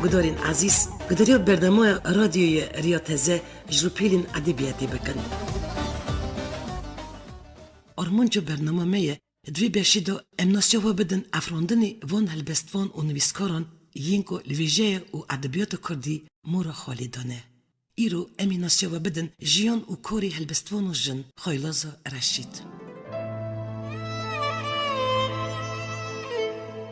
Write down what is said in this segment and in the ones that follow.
گدارین عزیز گداری برنامه رادیوی ریا تزه جروپیلین ادبیاتی بکن. آرمانجو برنامه میه دوی بشیدو امناسیا و بدن افراندنی وان هلبستوان و نویسکاران یینکو لویجه و ادبیات کردی مورا خالیدانه. ایرو امیناسیا و بدن جیان و کوری هلبستوان و جن خایلاز رشید.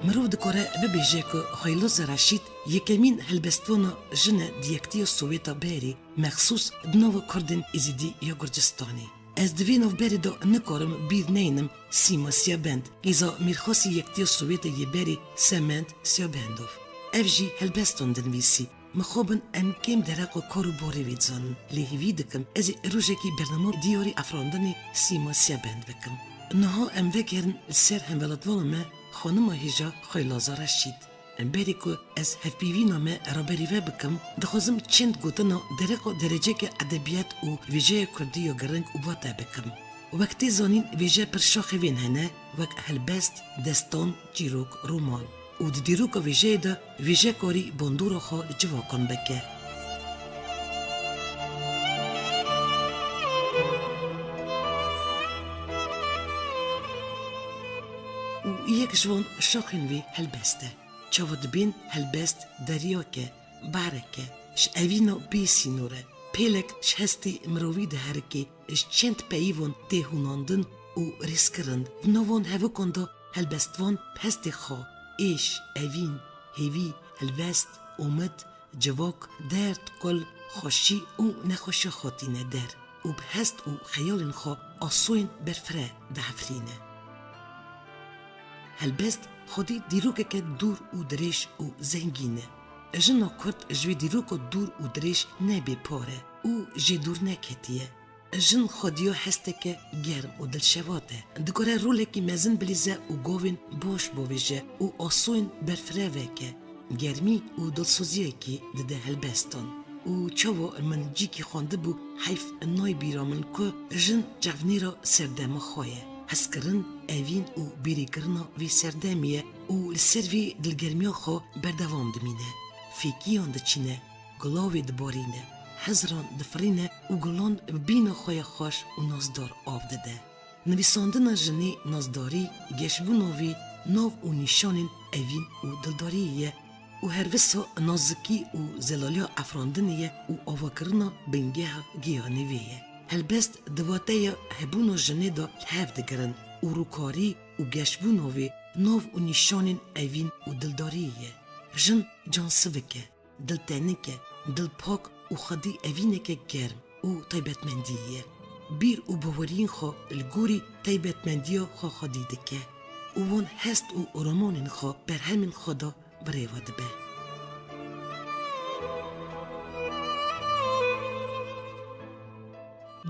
مرو دکاره ببیجه که خایلاز رشید یکمین هلبستوان جن دیکتی سوویتا بری مخصوص دنو کردن ازیدی یا گرجستانی. از دوینو بری دو نکارم بیر نینم سیما سیابند ایزا میرخواسی یکتی سوویتا یه بری سمند سیابندوف. افجی هلبستون دنویسی مخوبن انکیم درق و کارو باری ویدزان لیهوی دکم از روژه کی برنامه دیاری افراندنی سیما سیابند بکم. نها ام وکرن سر هم ولدوانمه خانم هیجا خایلاز رشید. بری که از هفپیوی نامه را بری و بکم دخوازم چند گوتنا درق و درجه که ادبیات و ویژه کردی و گرنگ و باته بکم. وقتی زانین ویژه پر شاخوین هنه وک هلبست دستان جیروک رومان. و دیروک ویژه ده ویژه کاری بندور خوا جواکان بکه. و یک جوان شاخین وی هلبسته. چاود بین هلبست دریاکه، بارکه، ش اوینو بیسی نوره. پیلک ش هستی مروی ده هرکی ش چند پیوان تهوناندن و ریسکرند. نوان هفو کنده هلبستوان پستی خوا. ایش، اوین، هیوی، هلوست، اومد، جواک، درد، کل، خوشی و نخوشی خاطینه در. و بهست و خیالین خوا آسوین برفره دهفرینه. هلبست خودی دیروکه که دور و دریش و زنگینه. جنا کرد جوی دیروکه دور و دریش نبی پاره و جی دور نکتیه. جن خودیو هسته که گرم و دلشواته. دکاره روله کی مزن بلیزه و گوین باش بویجه و آسوین برفره وکه. گرمی و دلسوزیه کی دده هلبستان. و چاو من جی کی خونده بو حیف نای بیرامن که جن جوانی را سردم خواه. هسکرن اوین و بیری کرنا وی سردمیه و لسر وی دلگرمی خو بردوام دمینه. فیکیان دچینه، گلاوی دبارینه. هزران دفرینه و گلان بین خوی خوش و نازدار آفده. نویساندن جنی نازداری گشبونوی نو و نشانین اوین و دلداریه و هر وسا نازکی و زلالیا افراندنیه و آواکرنا بنگه گیانویه. هلبست دواتای هبونو جنی دا هفته گرن و روکاری و گشبونوی نو و نشانین اوین و دلداریه. جن جانسوکه، دلتنکه، دلپاک و خدی اوینه که گرم و طیبتمندیه. بیر و باورین خو الگوری طیبتمندیو خو خدیده که و وان هست و رمانین خو بر همین خدا بریواده به.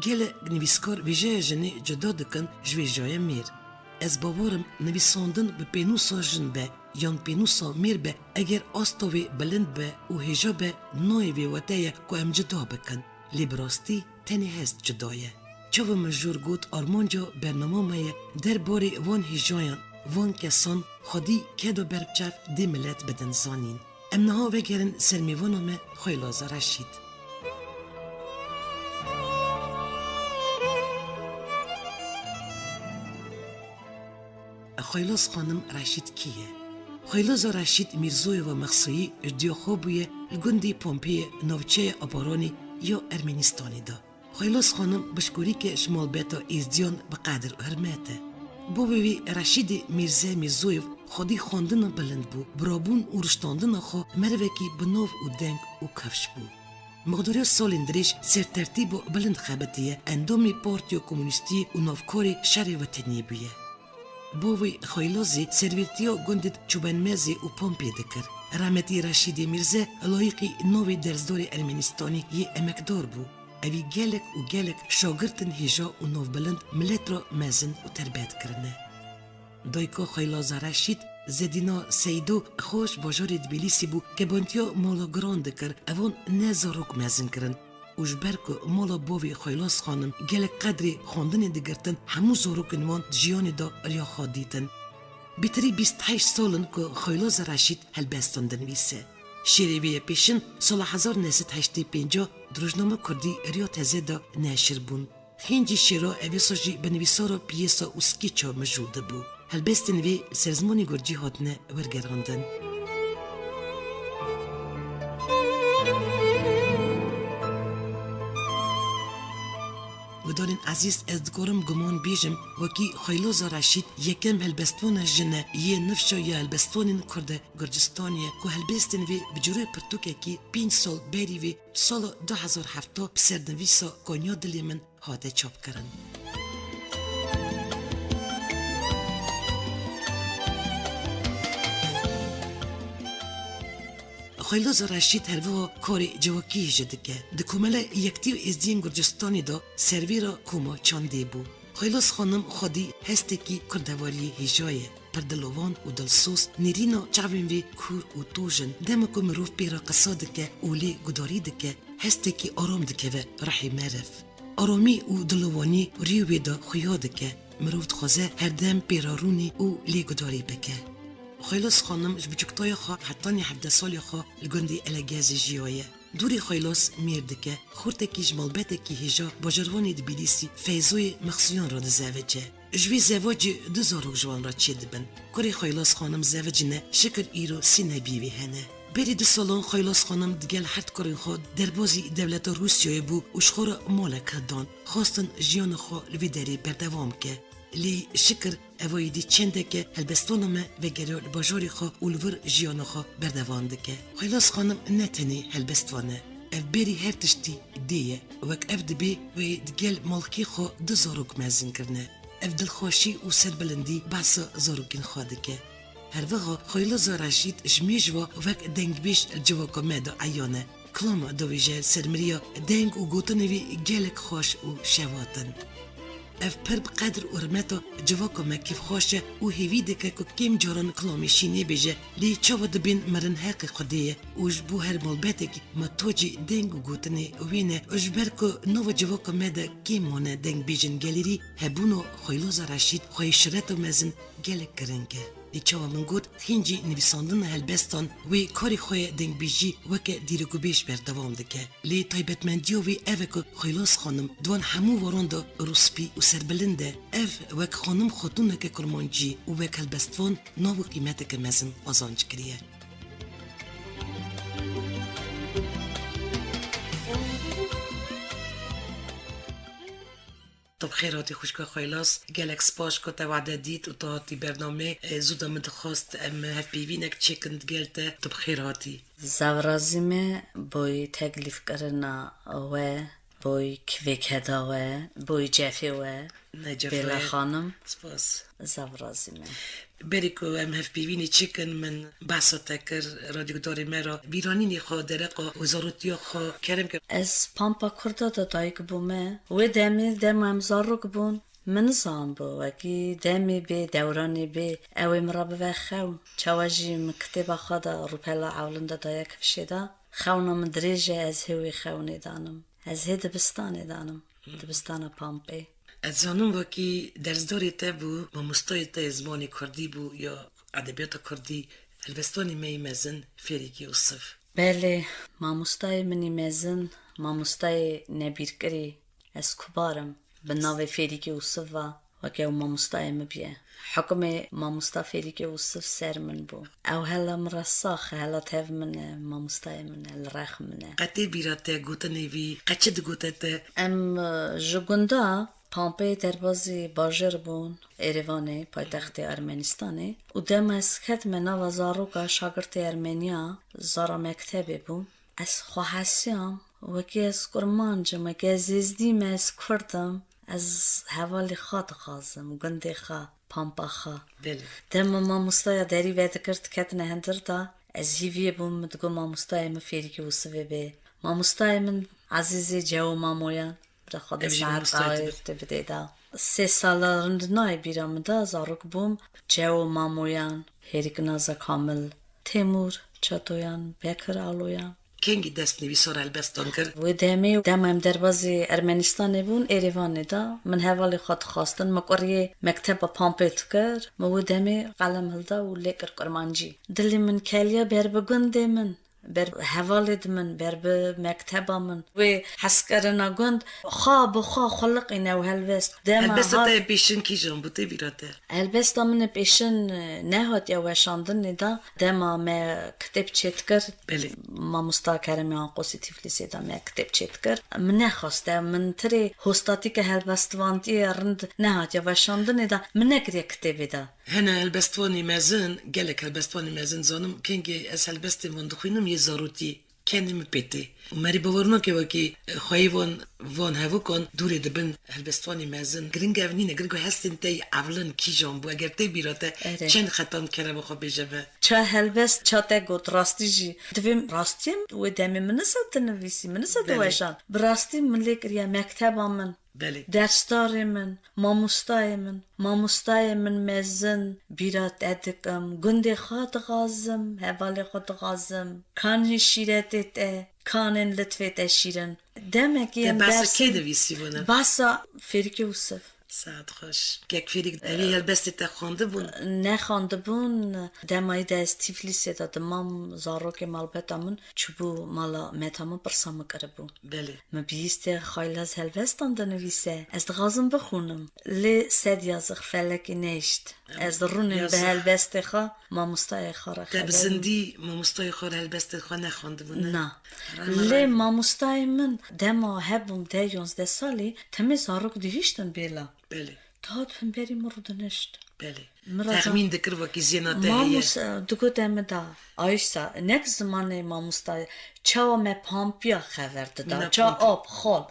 گل نویسکار ویژه جنی جدا دکن جوی جای میر. از باورم نویساندن به پینوسا جن به یان پینوسا میر به اگر آستاوی بلند به و هجا به نوی ویواتیه که ام جدا بکن. لیبراستی تنی هست جدایه. چاو مجور گوت آرمانجا برنامه مایه در باری وان هجایان وان کسان خودی کدو بربچف دی ملت بدن زانین. امنها وگرن سرمیوانومه خایلاز رشید. خایلاز خانم رشید کیه؟ خایلاز رشید میرزوی و مخصویی دیوخوبوی لگندی پومپی نوچه آبارانی یا ارمنستانی دا. خایلاز خانم بشکوری که شمال بیتا ایزدیان بقدر هرمته. بوبوی رشید میرزه میرزوی خودی خواندن بلند بو برابون و رشتاندن خو مروکی بنوف و دنگ و کفش بو. مقداری سالندریش سر ترتیب و بلند خبتیه اندومی پارتیو کمونیستی و نوفکاری شهر وطنی بیه. بوی خایلازی سرویتیو گندید چوبنمزی و پومپی دکر. رحمتی رشید میرزه لایقی نوی درزدور ارمنستانی یه امکدار بو. اوی گلک و گلک شاگردن هجا و نوف بلند ملت را مزن و تربیت کرنه. دایکو خایلاز رشید زدینا سیدو خوش باجار تبلیسی بو که بانتیا مالا گران دکر اوان نزاروک مزن کرن. وجبرکو مالا بوی خایلاز خانم گلک قدری خواندن دگرتن همو زاروکن وان جیانی دا ریا خادیتن. بیتری 28 سالن که خایلاز رشید هلبستان دنویسه. شیروی پیشن سال 1985 دروژنامه کردی ریا تزه دا نشر بون. خینجی شیرا اویسا جی بنویسارا پیسا و سکیچا مجروده بو. هلبستن وی سرزمانی گرجی هاتنه ورگراندن. ودارن عزیز از دکارم گمان بیجم وکی خیلوزا رشید یکم هلبستوان جنه یه نفشا یا هلبستوان کرده گرجستانیه که هلبستن وی بجروی پرتوکه کی 5 سال بری وی سال 2007 بسردنویسا کانیا دلی من هاته چاپ کرن. خیلوز رشید هروا کاری جواکی جدکه. دکمله یکتیو ازدین گرجستانی دا سرویرا کوما چانده بو. خیلوز خانم خودی هسته کی کردواری هجایه. پردلوان و دلسوس نیرینا چعبین وی کور و توجن دمکو مروف پیرا قصاد که اولی گداری دکه هسته کی آرام دکه و رحی معرف. آرامی و دلوانی ریوی دا خیاده که مروف خوزه هر دم پیرارونی و لی گداری بکه. خیلوس خانم جبجکتای خوا حتی 17 سالی خوا لگندی الگاز جیویه. دوری خیلوس میردکه خورتکی جمالبتکی هجا باجروانی دبیلیسی فیزوی مخصیان را دزاوجه. جوی زواج دو زاروک جوان را چید بن. کاری خیلوس خانم زواج نه شکر ایرو سینه بیوی هنه. بری دو سالان خیلوس خانم دگل حد کارین خود دربازی دولت روسیای بو و شخور مالک دان خواستن جیان خوا لوی داری بردوام که. لی شکر اوایدی چنده که هلبستانم و گرال باجاری خوا اولور جیانو خوا بردوانده که خیلاس خانم نتنی هلبستوانه اف بری هر تشتی دیه وک اف دبی و دگل مالکی خوا دو زاروک مزین کرنه اف دلخوشی و سربلندی بحث زاروکین خواده که هر وقت خیلاس رشید جمیجوا وک دنگ بیش جواکا مدو عیانه کلام دویجه سرمریا دنگ و گوتنوی گلک خوش و شواتن اف پر بقدر ارمتا جواکا ما کیف خوشه و هیویده که کم جاران کلامیشینی بیجه لی چاوا دبین مرن حق خودیه و جبو هر ملبته که ما توجی دنگ و گوتنی وینه و جبر که نو جواکا ما ده کم مانه دنگ بیجن گلیری هبونو خیلوز رشید خوی شرط و مزن گلک کرنگه لی چاوا من گود خینجی نویساندن هلبستان وی کاری خوی دنگ بیجی وکه دیرگو بیش بر دوام دکه لی تایبتمندیو وی اوه خیلوز خانم دوان همو وارانده روسپی و سربلنده اف وک خانم خاتونه که کرمانجی و وک هلبستوان ناو قیمته که مزن آزانج کریه. طب خیراتی خوشکا خیلاس گلکس پاش که توعده دید و تاعتی برنامه زودا مدخواست ام هف بیوینک چکند گلته طب خیراتی زورازیمه بای تکلیف کرنا و بای کویکدا و بای جفی و بلا خانم سپاس زورازیمه بریکو ام هف بیوینی چکن من بحثا تکر رادیو داری مرا ویرانینی خواه درقا وزارتیا خواه کرم که از پامپا کرده دا دایک بومه و دم هم زاروک بون من زان بو وکی دمی بی دورانی بی اوی مرابه و خو چواجی مکتبا خدا روپلا عولنده دایک فشیده خونا من دریجه از هوی خونی دانم از هی دبستانی دانم دبستان پامپی از زانم وکی درزداری تا بو و مستای تا زمانی کردی بو یا ادبیات کردی هلبستانی می مزن فریکی اصف بله ماموستای منی مزن ماموستای نبیرکری از کبارم به ناو فریکی اصف و که ماموستای مبیه حکم ماموستا فریکی اصف سر من بو او هلا مرساخ هلا تف من ماموستای من الرخ منه قطعی بیراته گوته نیوی قچه دو گوته تا ام جگنده پامپی دربازی باجر بون ایروانه پایتخت ارمنستانه و دم از خدمنا و زاروکا شاگرد ارمنیا زارا مکتبه بون از خواهسیام وکی از کرمانجم وکی از ازدیم از کردم از حوالی خواد خازم گنده خواه پامپا خواه دم ما مستای داری وید کرد کتنه هندر دا از هیویه بون مدگو ما مستای مفیری که وصفه به ما مستای من عزیزی جو مامویان برای خود ساعت قایر تبده دا 3 سال رندنای بیرام دا زاروک بوم جو مامویان هریک نازا کامل تیمور چطویان بکر آلویان کنگی دست نویسار البستان کرد و دمم دربازی ارمنستان بون ایروان دا من حوالی خود خواستن مقری مکتب پامپیت کرد مو دمی قلم هلدا و لیکر کرمانجی دلی من کلیا بر بگنده من بر حوالد من بر بمكتبه من و حسكرنا قند خاب خلق إنه هلبست دم هلبست تا پیشن کی جان بوده بیراته هلبست من پیشن نهاد یا وشاندن دا دم ما کتاب چتکر بله ما مستاکرم یا قصی تفلیسی دا ما کتاب چتکر من نخواسته من تری هستاتی که هلبست وانتی رند نهاد یا وشاندن دا من نکری کتابی دا هنا هلبستوانی مزن گلک هلبستوانی مزن زانم کنگی از هلبستی من دخوینم یه زاروتی kendimi peti. Meri bavarına ki vaki xwayi van hevu kan dure dibin helbestvanî mezin. Giring ev nîne giring hestin tey avlin kîjan bu eger tey bîrate çend xetan kerem xwe bêjeve. Ça helbest ça te got rastî jî. Divim rastîm wê demê min nisa dinivîsî min nisa diweşan. Bi rastî min lê kiriye mekteba min. Dersdarê min, mamostayê min mezin bîrat edikim, gundê xwe dixazim, hevalê xwe dixazim, kanê şîretê te, kanên litfê te şîrin. Demek yên Basa kê divîsî bûne? Basa Ferîkê Yûsif. Saat xweş. Kek Ferîk evê helbestê te xwandibûn? Nexwandibûn demayî de ez Tiflisê de dimam zarokê malbeta min çûbû mala meta min pirsa min kiribû. Min bihîstê xaylaz helbestan dinivîse ez dixwazim bixwînim. Lê sed yazix felekî nehîşt. Ez rûnim bi helbestê xwe mamostayê xwe re Te bi zindî mamostayê xwe re helbestê xwe nexwandibûne? Na. Lê mamostayê min dema hebûm de 11 salî temê zarok dihîştin bêla. Tad hemberî min rûdinişt. Texmîn dikir wekî zêna te heye. Mamus digot em da Ayşa nek zimanê mamostayê çawa me pampiya xever dida. Ça ab xal.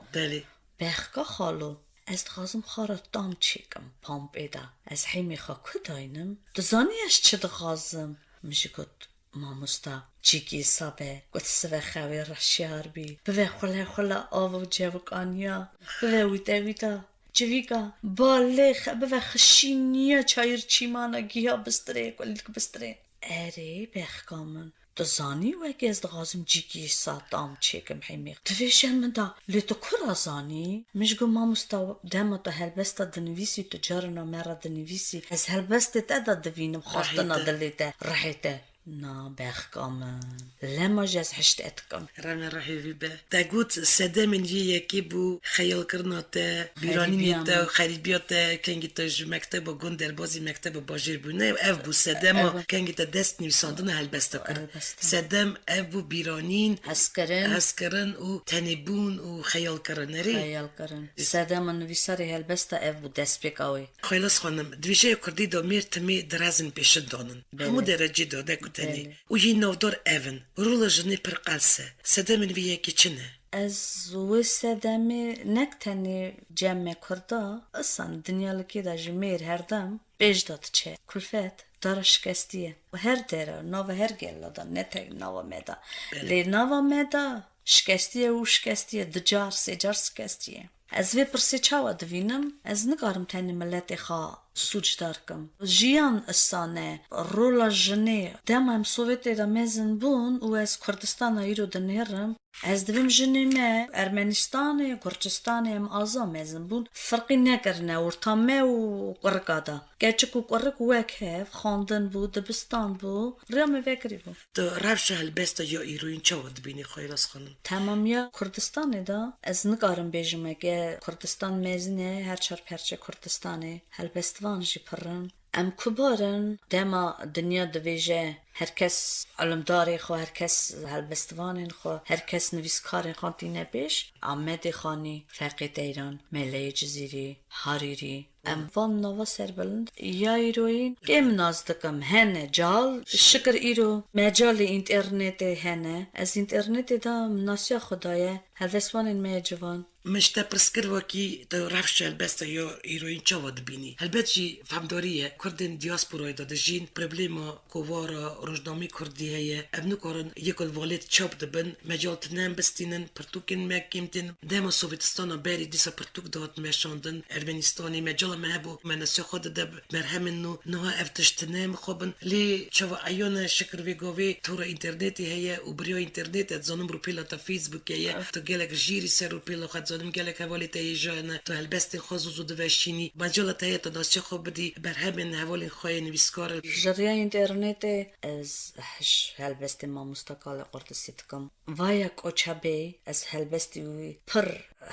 Bexka xalo. Ez dixwazim xwe re tam çêkim pampê de. Ez hêmê xwe ku dayînim? Dizanî ez çi dixwazim? Min jî got mamosta çîkî sabe got sive xewê re şiyar bî. Bive xwele av û cevikaniya. Bive wîta Civika, balê bive xişîniya çayir çîmana giya bistirê kulîk bistirê. Erê bexka min. Dizanî wekî ez dixwazim cîkî sa tam çêkim hêmê. Divêje min da lê tu ku razanî? Min ji got mamosta dema tu helbesta dinivîsî tu carina me re dinivîsî. Ez helbestê te de divînim xwastina dilê te rihê te. Na bexka min. Lema ji ez hişt etkim. Rame rihê wî be. Te got sedemên yê yekê bû xeyalkirina te, bîranînê te û xerîbiya te kengî te ji mekteba gund derbasî mekteba bajêr bûne ev bû sedema kengî te dest nivîsandina helbesta kir. Sedem ev bû bîranîn, hezkirin û tenêbûn û xeyalkirin. Sedema nivîsarê helbesta ev bû destpêka wê. Xwelas xwanim, divêjeya Kurdî da mêr timê direzin pêşin danin. Hemû derecê da de tenê û jî navdar evin. Rola jinê pir qels e. Sedemên vî yekê çi ne? Ez wê sedemê nek tenê cemê Kurda isan dinyalikê de ji mêr herdem pêş da diçe. Kulfet dara şikestî ye. Her dere nava her gela da ne tek nava me da. Lê nava me da şikestî ye û şikestî ye dicar sêcar şikestî ye. Ez vê pirsê çawa divînim ez nikarim tenê milletê xwe sûc darkim. Jiyan îsane rola jinê dema em Sovyetê de mezin bûn û ez Kurdistana îro dinêrim ez divim jinê me Ermenistanê Gurcistanê em aza mezin bûn firqî nekirine orta me û qurika da. Keçik û qurik wek hev xwandin bû dibistan bû rêya me vekirî bû. Tu rewşa helbesta ya îroyîn çawa dibînî Xwelas xanim? Temamiya Kurdistanê da ez nikarim bêjim eke Kurdistan mezin e her çar perçe Kurdistanê helbestvan jî pirin. Em kubarin dema dinya divêje herkes alimdarê xwe herkes helbestvanên xwe herkes nivîskarên xwe tîne pêş Amedê Xanî, Feqê Teyran, Meleyê Cizîrî, Harîrî em van nava serbilind ya îroyîn kêm naz dikim hene cal şikir îro mecalê înternetê hene ez înternetê da nasiya Xudaye helbestvanên me civan Min ji te pirs kir wekî tu rewşa helbesta ya îroyîn çawa dibînî? Helbet jî femdarî ye Kurdên dîasporayê de dijîn problêma kovara rojnamê Kurdî heye ev nikarin yekul valêt çap dibin mecal tinem bistînin pirtûkên me kêmtin dema Sovyetistana berî dîsa pirtûk dihat meşandin Ermenistanê mecala me hebû me nasiya xwe dide merhemin nû niha ev tiştine mixwabin lê çawa eyana şikir vê gavê tora înternetê heye û biriya înternetê dizanim rûpêla te Facebookê ye tu gelek jîrî ser rûpêla xwe dizanim gelek hevalê te yê jane tu helbestên xwe zû zû diveşînî mecala te heye tu nasiya xwe bidî berhemên hevalên xwe yê nivîskar ji rêya înternetê از هلبست ما مستقال قردسی دکم ویا کوچابه از هلبستی وی پر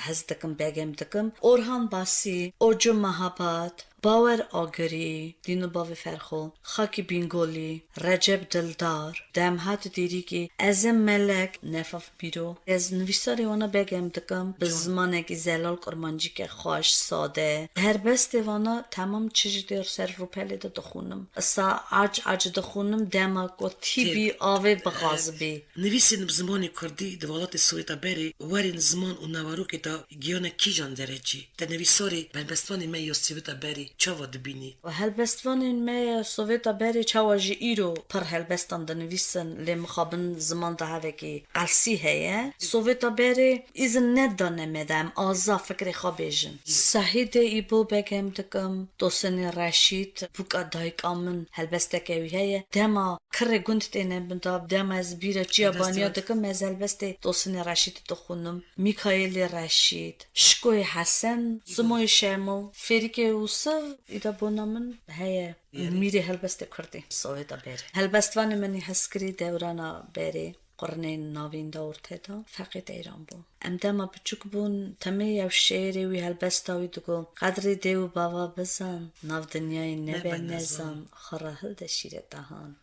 هز دکم بگم دکم اورهان باسی اوجو مهابات باور آگری دینو باوی فرخو خاکی بینگولی رجب دلدار دم هات دیری که از ملک نفاف بیرو از نویساری وانا بگم دکم به زمانه که زلال کرمانجی که خوش ساده هر بسته وانا تمام چیزی دیر سر رو پلی دخونم سا عج دخونم دما کو تیبی آوه بغازبی نویسین بزمانی کردی دوالات سویتا بری ورین زمان و نوارو که تا گیانه کیجان درجی تا نویساری بنبستانی می یا سویتا بری چاوا دبینی و هلبستوان ما سوویتا بری چاواجی ایرو پر هلبستان دنویسن لی مخابن زمان ده هوه که قلسی هیه سوویتا بری ایزن ندانه مدام آزا فکر خوابیجن صحیده ای بو بگم دکم دوسن رشید بوک دایک آمن هلبسته که هیه دما کره گند تینه بنداب دم از بیره جیابانیا دکم از هلبسته دوسن رشید دخونم میکایل رشید شکوی حسن زموی شرمو فریک اوسف ایدا بونامن هیه میری هلبسته کردی سویدا بری هلبستوان منی هسکری دورانا بری قرنه ناوین دورته دا فقط ایران بون امداما بچوک بون تمی او شیری وی هلبستاوی دگو قدری دیو بابا بزن ناو دنیای نبه نزان خراهل ده شیر دهان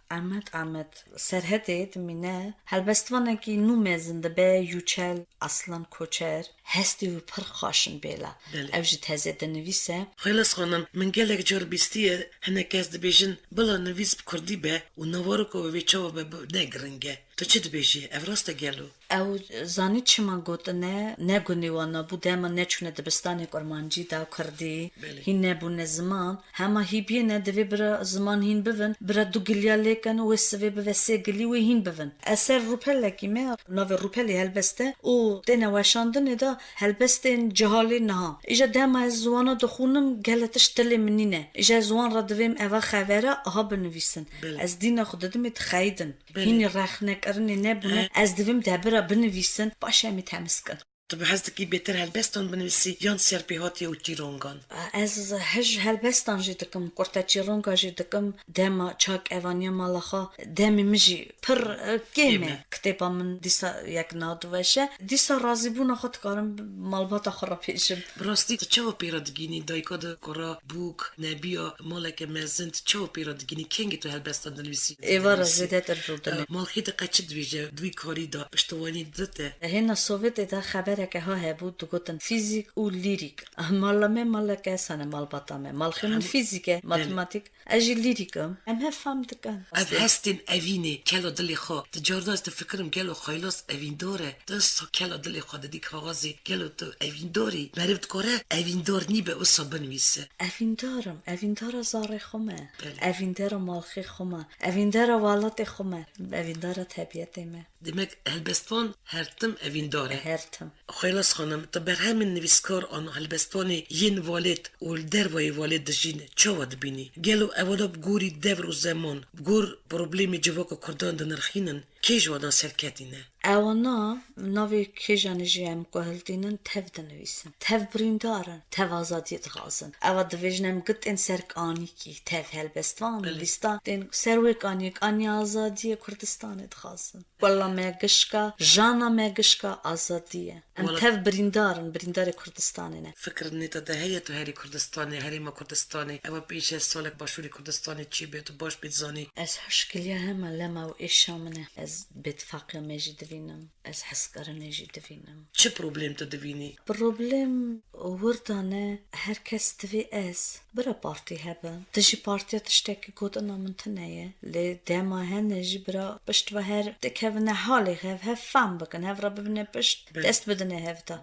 Ahmet serhedid mine helbestvanê ki nû mezin dibe yûçel aslan koçer hestî û pir xaşin bêla ev ji tezê dinivîse خلاص خانم من gelek car bîstiye hinek kes dibêjin bila nivîs bi Kurdî be û navarok û vê çawa be ne giring e tu çi dibêjî ev rast e gelo ew zanî çima gotine negunî wana bû dema neçûne dibistanê kurmancî da Kurdî hîn nebûne ziman hema hîbiyene divê bira ziman hîn bivin bira du giliya lêkin û wê sivê bive sê gilî wê hîn bivin eser rûpelekî me navê rûpelê helbeste û têne weşandinê da helbestên cihalê niha îja dema ez ziwana dixûnim gelek tiş dilê min nîne îja ez ziwan ra divêm eva xevere aha binivîsin ez dîna xwe didimê dixeyidin hînî rexnekirinê nebûne ez divêm debira binivîsin baş em ê temiz kin Tu bi hez dikî bêtir helbestan binivîsî yan serpêhatiye û çîrongan ez hij helbestan jî dikim kurta çîronga jî dikim dema çak evaniya mala xwe demê min jî pir kêm e kitêba min dîsa yek nadiweşe dîsa razîbûna xwe dikarim malbata xwe ra pêşim bi rastî tu çawa pêra digînî dayika de kora bûk nebiya maleke mezin tu çawa pêra digînî kengî tu helbestan dinivîsî êvara zêdetir rûdinê malxî te qeçi dibêje dwî karî da piştwanî dite hêna Sovyetê de xebereke ha hebû digotin fîzik û lîrîk mala me maleke sane malbata me malxê min fîzik e matematik ez jî lîrîk im em hev fam dikin ev hestên evînê kelo dilê xwe tu carda ez difikirim gelo xeylas evîndar e tu kelo dilê xwe didî kaxazê gelo tu evîndarî meriv dikare evîndar nîbe wisa binivîse evîndarim evîndara zarê xwe me evîndara malxê xwe me evîndara walatê xwe me evîndara tebiyetê me demek helbestvan her tim evîndar e her tim xeylas xanım tu berhemên nivîskar an helbestvanê yên walêt û li dervayê walêt dijîn çawa dibînî gelo ewela bi gorî devr û zeman bi gor problemê civaka Kurdan dinirxînin kê ji wan serketîne Ewana navê kêjanê jî em guhildînin tev dinivîsin tev birîndarin tev azadiyê dixwazin ewa dibêjin em gitên serkanîkî tev helbestvan lîstan tên ser wê kaniyê azadiyê Kurdistanê dixwazin wela me gişka jana me gişka azadiye em tev birîndarin birîndarê Kurdistanê ne fikirin nê te de heye tu herî Kurdistanê herêma Kurdistanê ewa pêşe salek başûrê Kurdistanê çi bê tu baş bê dizanî ez hişkiliya hema lema û êşa min e ez bêtifaqiya me jî divînim ez hezkirinê jî divînim çi problem tu divînî problem wirdan e herkes divê ez bira partî hebe tu jî partiya tiştekî gotina min tune ye lê dema hene jî bira pişt ve her dikevine halê hev fam bikin hev ra bibine pişt dest bidine hev da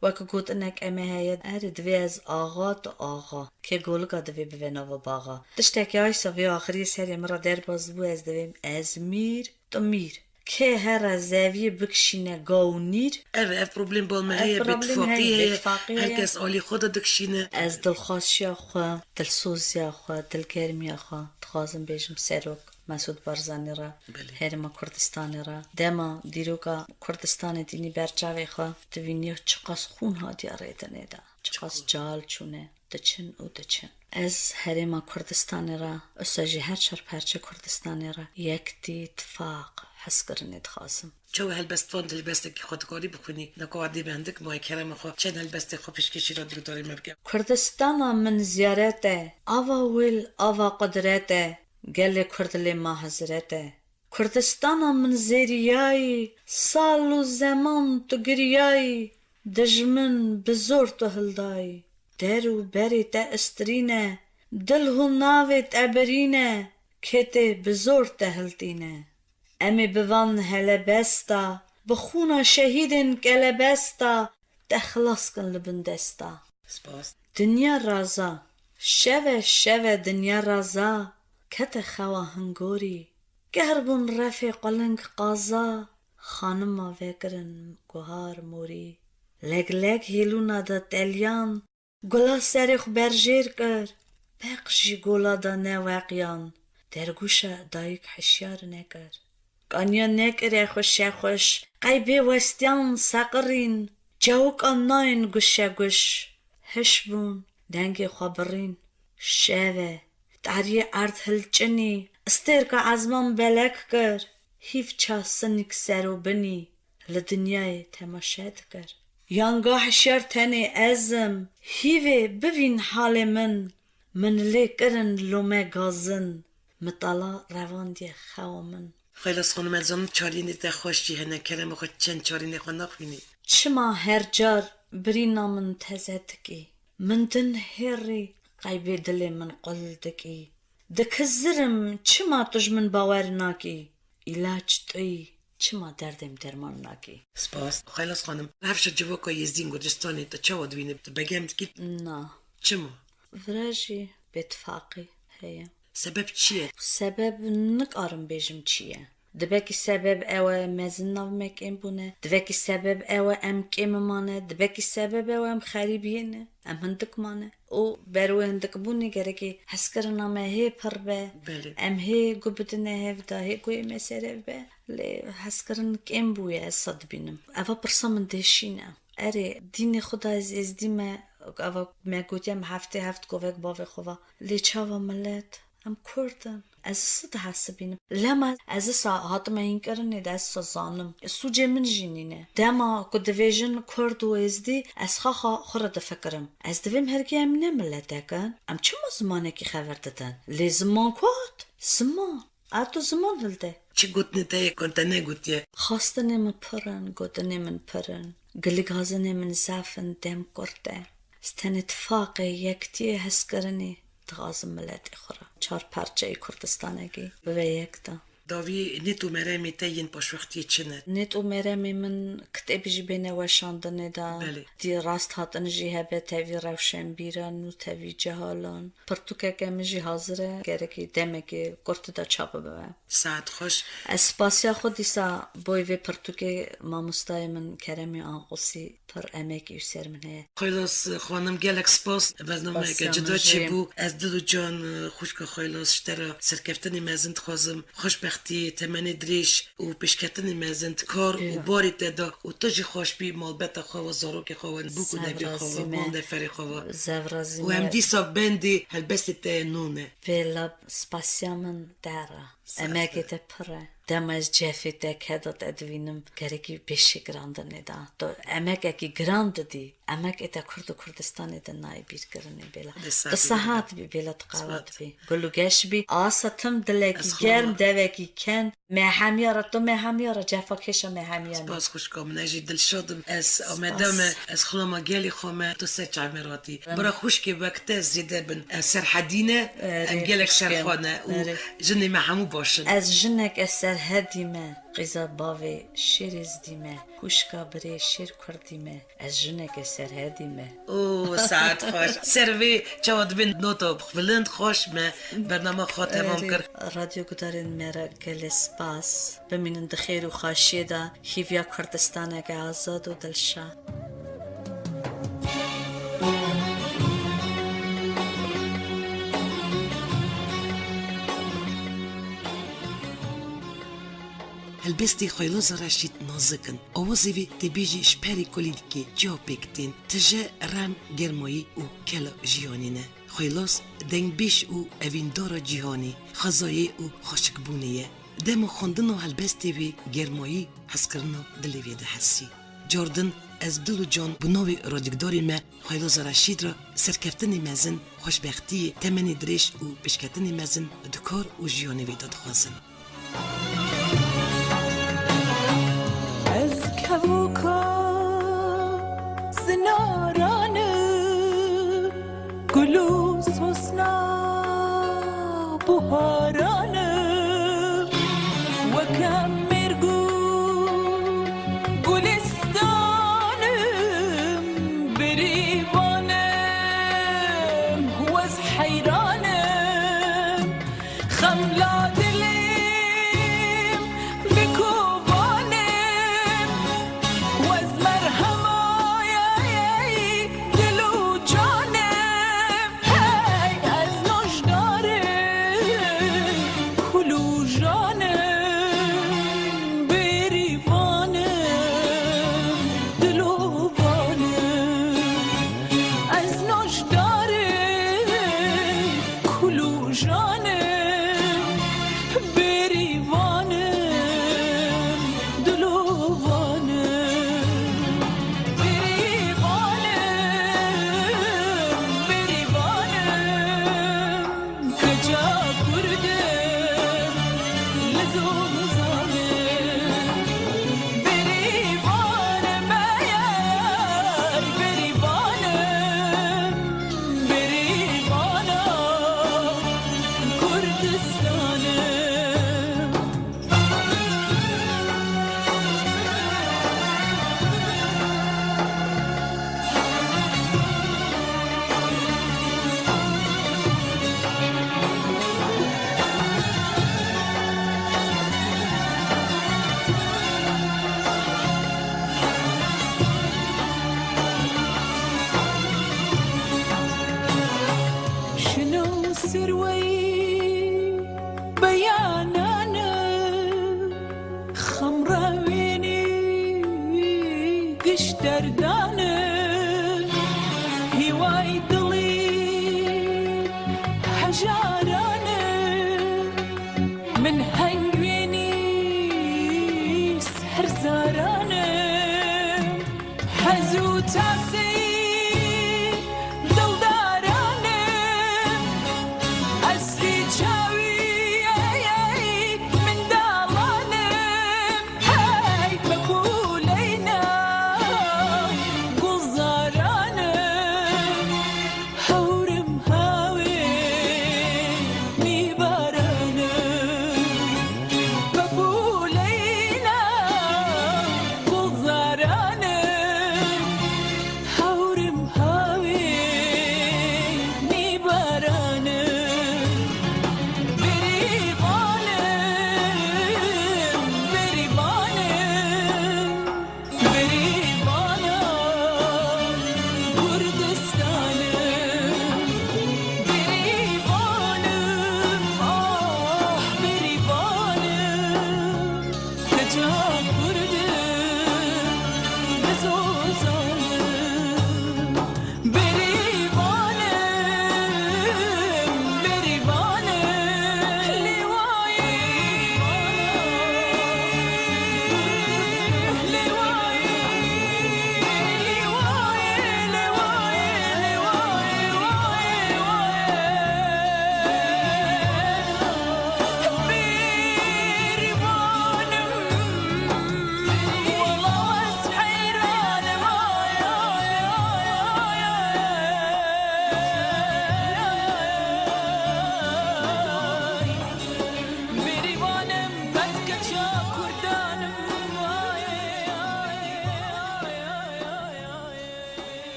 wekî gotinek em ê heye erê divê ez axa tu axa kê golika divê bive nava baxa tiştekî aysa vê axirî serê min ra derbas bû ez divêm ez mîr tu mîr kê here zeviyê bikişîne gaw û nîr ev problem balme heye bêtifaqî heye herkes alî xwe de dikişîne ez dilxwaşiya xwe dilsoziya xwe dilgermiya xwe dixwazim bêjim serok Mesud Barzanî ra herêma Kurdistanê ra dema dîroka Kurdistanê dînî berçavê xwe divînî çi qas xûn hatiye rêdinê de çi qas cal çûne دچن از هرما کردستان را اساجی هر چر پرچه کردستان را یک دی اتفاق حس کرنه خواستم چو هلبست فاند هلبسته که خودکاری بکنی نکوادی بندک مای کرم خو چند هلبسته خو پیشکشی را دکتری مبگم کردستان من زیارته آوا ویل آوا قدرته گل کردل ما حضرته کردستان من زیریایی سال و زمان تو گریایی دجمن بزور تو هلدایی درو بری تا استرینه دل هو ناویت ابرینه کته بزور تا هلتینه امی بوان هلبستا بخونا شهیدن کلبستا تخلص کن لبندستا سپاس دنیا رازا شوه دنیا رازا کت خوا هنگوری گربون رفیق لنگ قازا خانما وگرن گوهار موری لگ هیلونا دا تلیان گلا سریخ برجیر کر بقشی گلا دا نواقیان درگوشا دایک حشیار نکر کانیا نکره خوش قیبه وستیان سقرین جاوک آناین گوش هشبون دنگ خبرین شوه داری ارد هلچنی استر که عزمان بلک کر هیف چا سنک سرو بنی لدنیای تماشد کر یانگاه شر تنی ازم هیوه ببین حال من لیکرن لومه گازن مطالا روان دی خوا من خیلی خانم ازم چارینی تا خوشی هنه کرم خو چند چارینی خو نخوینی چما هر جار برینا من تزدکی من دن هری قیبه دل من قلدکی دکزرم چما تج من باور ناکی علاج توی چما دردم درمان ناکی سپاس خیلی خانم رفش جواب که یزدین گردستانی تا چه ودوینه تا بگم کی نه چما ورجی بتفاقی هیا سبب چیه سبب نکارم بیجم چیه دبکی سبب اوه مزن ناو مکیم بونه دبکی سبب اوه ام کیم مانه دبکی سبب اوه ام خریبینه ام هندک مانه او برو هندک بونی گرکی حسکرنا ما هی پر به بله ام هی گبتنه هفدا هی گوی مسره به لی حسکرن کیم بوی از صد بینم اوه پرسا من دشینم اره دین خدا از دیمه اوه مگوتیم هفت گوهک باوه خواه لی چاوا ملت ام کردم از صد حسبینم لما از ساعت ما این کرنه دست زانم سوجه من جینینه دما که دویژن کرد و ازدی از خورد فکرم از دویم هرگی ام نملته کن ام چما زمانه که خبر دادن لی زمان کود زمان اتو زمان هلده چی گوتنی تایی کنتنه گوتیه خواستنه من پرن گوتنه من پرن گلگازنه من زفن دم کرده استن اتفاق یکتی هست کرنه تغازم ملت خورا چار پرچه کردستانگی به یک دا داوی نیتو مرمی تاین پاش وقتی چنه نیت مرمی من کتابی جی بینه وشاندنه دا بله. دی راست هاتن جی هبه تاوی روشن بیران و تاوی جهالان پرتوکه کم جی حاضره گره که دمه که کرد دا چاپه ببه ساعت خوش اسپاسیا خود دیسا بوی و پرتوکه ماموستای من کرمی آنقوسی پر امکی و سر منه خیلاس خانم گلک سپاس برنامه که جدا چی بو از دل و جان خوش که خیلاس شترا سرکفتنی مزند خوازم خوشبختی تمنی دریش و پیشکتنی مزند کار و باری تدا و تجی خوش بی مالبت خواه و زاروک خواه و بوکو نبی خواه و مال نفری خواه زورازی و هم دیسا بندی هلبستی تنونه بلا سپاسیا من داره امکی تا پره دم از جفی تا کدات ادوینم گرکی بیشی گراندنه دا تو امک اکی گراند دی امک ایتا کردستانی دا نای بیر کرنه بلا تو ساعت بی بلا تقاوت بی گلوگش بی آسا تم دلکی گرم دوکی کن مهمیارا تو مهمیارا جفا کشا مهمیارا سپاس خوش کام نجی دل شدم از آمدم از خلما گلی خوامه تو سر چعمراتی برا خوش که وقت زیده بن سر حدینه ام گلک سرخانه و جنی محمو باشن از جنک اثر هدیمه قیزا باوی شیر ازدیمه کوشکا بری شیر کردیمه از جنک اثر هدیمه او ساعت خوش سروی چود بین نوتو بلند خوش ما برنامه خود تمام کرد رادیو گدارین میرا گل سپاس بمینن دخیر و خاشی دا هیویا کردستانه که آزاد و دلشاد هلبستی خیلوز رشید نازکن آوازی وی تبیجی شپری کلیدکی جا پکتین تجه رم گرمایی و کل جیانینه خیلوز دنگ بیش و اویندار جیهانی خزایی و خشکبونیه دمو خوندن و هلبستی وی گرمایی حس کرنو دلیوی ده حسی جاردن از دل و جان بناوی رادیکداری ما خیلوز رشید را سرکفتنی مزن خوشبختی تمنی دریش و بشکتنی مزن دکار و جیانی وی داد خوازن از کبوکا زنارانه گلو سوسنا بهارانه و کم مرگو گلستانم بریوانم و از حیرانم خملا دلیم بکوبانم و از مرهمای دل و جانم هی از نوشدارم کلو جانم بریوانم دل و وانم از نوشدارم کلو جانم بریوانم دل و وانم بریوانم کجا کردم لزوم زانم بریوانم ایار بریوانم کردستانم شنو سروي بيانانا خمرة ويني قشتر دانا هواي ضلي حجارانا من هنجويني سحر زارانا حزو تاسي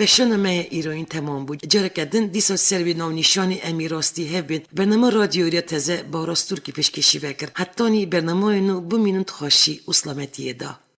رشنامه ایرانی تمام بود. جرا کردن دیسا سروی نام نشانی امی راستی هبین برنامه رادیویی تازه با راستور کی پیشکشی وکر. حتی نی برنامه اینو بمینند خوشی و سلامتی دا.